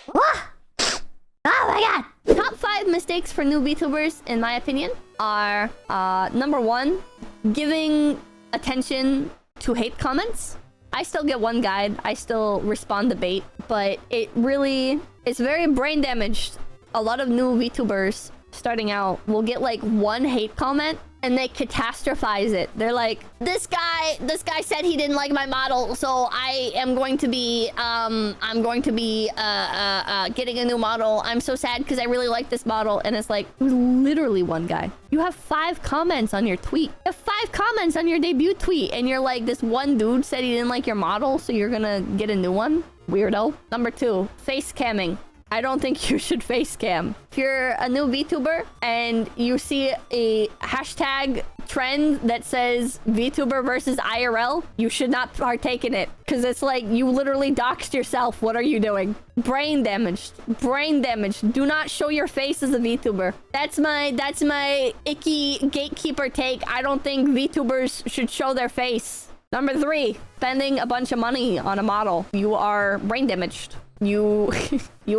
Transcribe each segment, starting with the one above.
Oh my god! Top 5 mistakes for new VTubers, in my opinion, are number 1, giving attention to hate comments. I still get one guide, I still respond to bait, but it's very brain damaged. A lot of new VTubers starting out will get like one hate comment and they catastrophize it. They're like, this guy said he didn't like my model, so I am going to be getting a new model. I'm so sad because I really like this model. And it's like, literally one guy. You have 5 comments on your tweet. You have 5 comments on your debut tweet, and you're like, this one dude said he didn't like your model, so you're gonna get a new one? Weirdo. Number 2, face camming. I don't think you should face cam. If you're a new VTuber and you see a hashtag trend that says VTuber versus IRL, you should not partake in it. Because it's like, you literally doxed yourself. What are you doing? Brain damaged. Brain damaged. Do not show your face as a VTuber. That's my icky gatekeeper take. I don't think VTubers should show their face. Number 3, spending a bunch of money on a model. You are brain damaged. You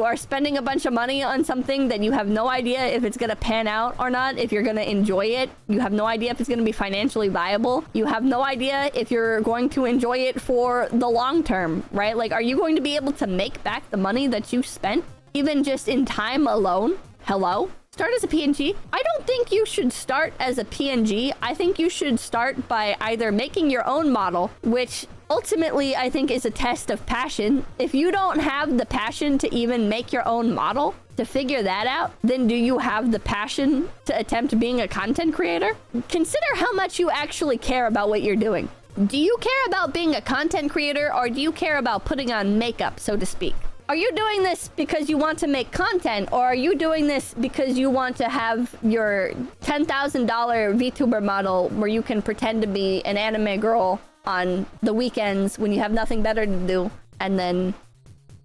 are spending a bunch of money on something that you have no idea if it's gonna pan out or not, if you're gonna enjoy it. You have no idea if it's gonna be financially viable. You have no idea if you're going to enjoy it for the long term, right? Like, are you going to be able to make back the money that you spent, even just in time alone? Hello? Start as a PNG. I don't think you should start as a PNG. I think you should start by either making your own model, which ultimately I think is a test of passion. If you don't have the passion to even make your own model, to figure that out, then do you have the passion to attempt being a content creator? Consider how much you actually care about what you're doing. Do you care about being a content creator, or do you care about putting on makeup, so to speak? Are you doing this because you want to make content, or are you doing this because you want to have your $10,000 VTuber model where you can pretend to be an anime girl on the weekends when you have nothing better to do, and then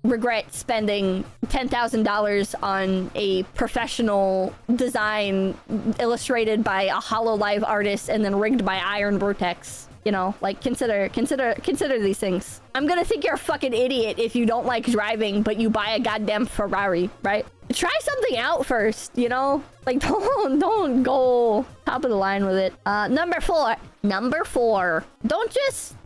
regret spending $10,000 on a professional design illustrated by a HoloLive artist and then rigged by Iron Vertex? You know, like, consider these things. I'm gonna think you're a fucking idiot if you don't like driving, but you buy a goddamn Ferrari, right? Try something out first, you know? Like, don't go top of the line with it. Number 4.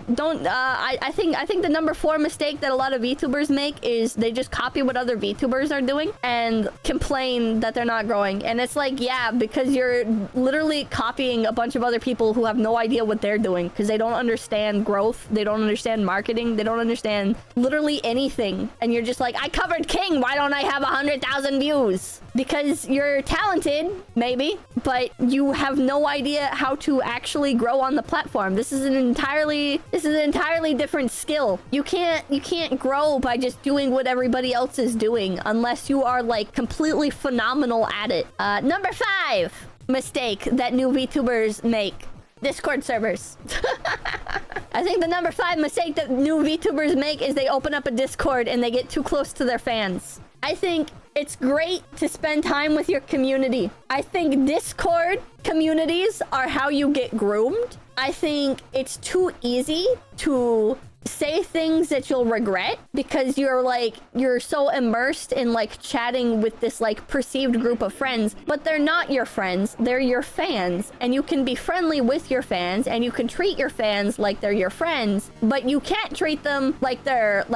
I think the number 4 mistake that a lot of VTubers make is they just copy what other VTubers are doing and complain that they're not growing. And it's like, yeah, because you're literally copying a bunch of other people who have no idea what they're doing, because they don't understand growth, they don't understand marketing, they don't understand literally anything. And you're just like, I covered King, why don't I have 100,000 views? Because you're talented, maybe, but you have no idea how to actually grow on the platform. This is an entirely different skill. You can't grow by just doing what everybody else is doing unless you are like completely phenomenal at it. Number 5 mistake that new VTubers make: Discord servers. I think the number 5 mistake that new VTubers make is they open up a Discord and they get too close to their fans. I think it's great to spend time with your community. I think Discord communities are how you get groomed. I think it's too easy to say things that you'll regret because you're so immersed in like chatting with this like perceived group of friends, but they're not your friends, they're your fans. And you can be friendly with your fans and you can treat your fans like they're your friends, but you can't treat them like they're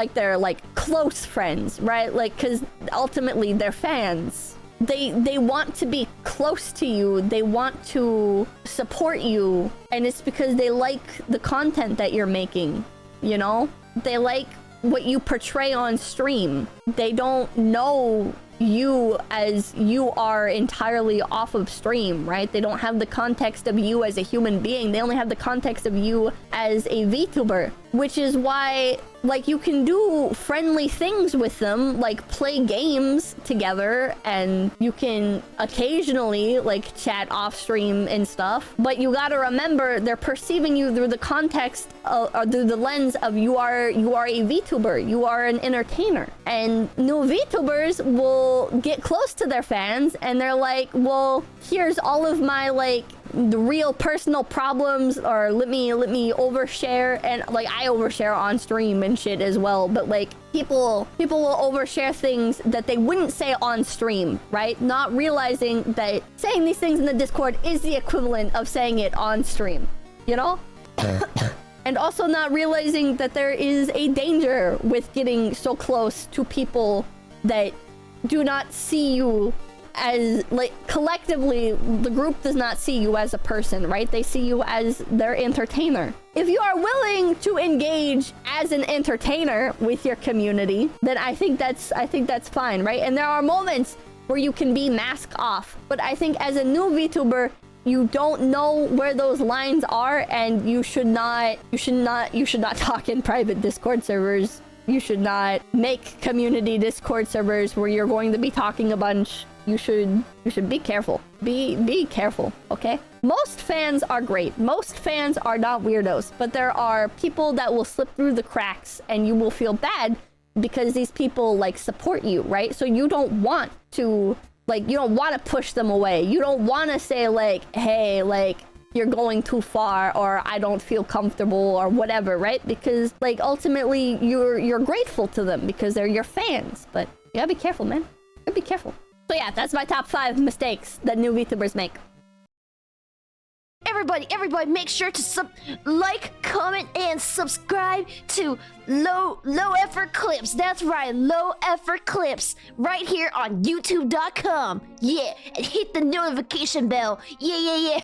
close friends, right? Like, because ultimately they're fans. They want to be close to you, they want to support you, and it's because they like the content that you're making. You know, they like what you portray on stream. They don't know you as you are entirely off of stream, right? They don't have the context of you as a human being. They only have the context of you as a VTuber, which is why, like, you can do friendly things with them, like play games together, and you can occasionally like chat off stream and stuff, but you gotta remember they're perceiving you through the context or through the lens of you are a VTuber, you are an entertainer. And new VTubers will get close to their fans and they're like, well, here's all of my like the real personal problems, or let me overshare. And like, I overshare on stream and shit as well, but like people will overshare things that they wouldn't say on stream, right? Not realizing that saying these things in the Discord is the equivalent of saying it on stream, you know? And also not realizing that there is a danger with getting so close to people that do not see you as, like, collectively, the group does not see you as a person, right? They see you as their entertainer. If you are willing to engage as an entertainer with your community, then I think that's fine, right? And there are moments where you can be mask off, but I think as a new VTuber, you don't know where those lines are, and you should not talk in private Discord servers. You should not make community Discord servers where you're going to be talking a bunch. You should be careful. Be careful, okay? Most fans are great. Most fans are not weirdos, but there are people that will slip through the cracks, and you will feel bad because these people like support you, right? So you don't want to, like, you don't want to push them away. You don't want to say like, hey, like, you're going too far, or I don't feel comfortable, or whatever, right? Because like ultimately you're grateful to them because they're your fans. But you gotta be careful, man. You gotta be careful. So yeah, that's my top 5 mistakes that new VTubers make. Everybody, make sure to like, comment, and subscribe to Low Effort Clips. That's right, Low Effort Clips, right here on YouTube.com. Yeah, and hit the notification bell. Yeah.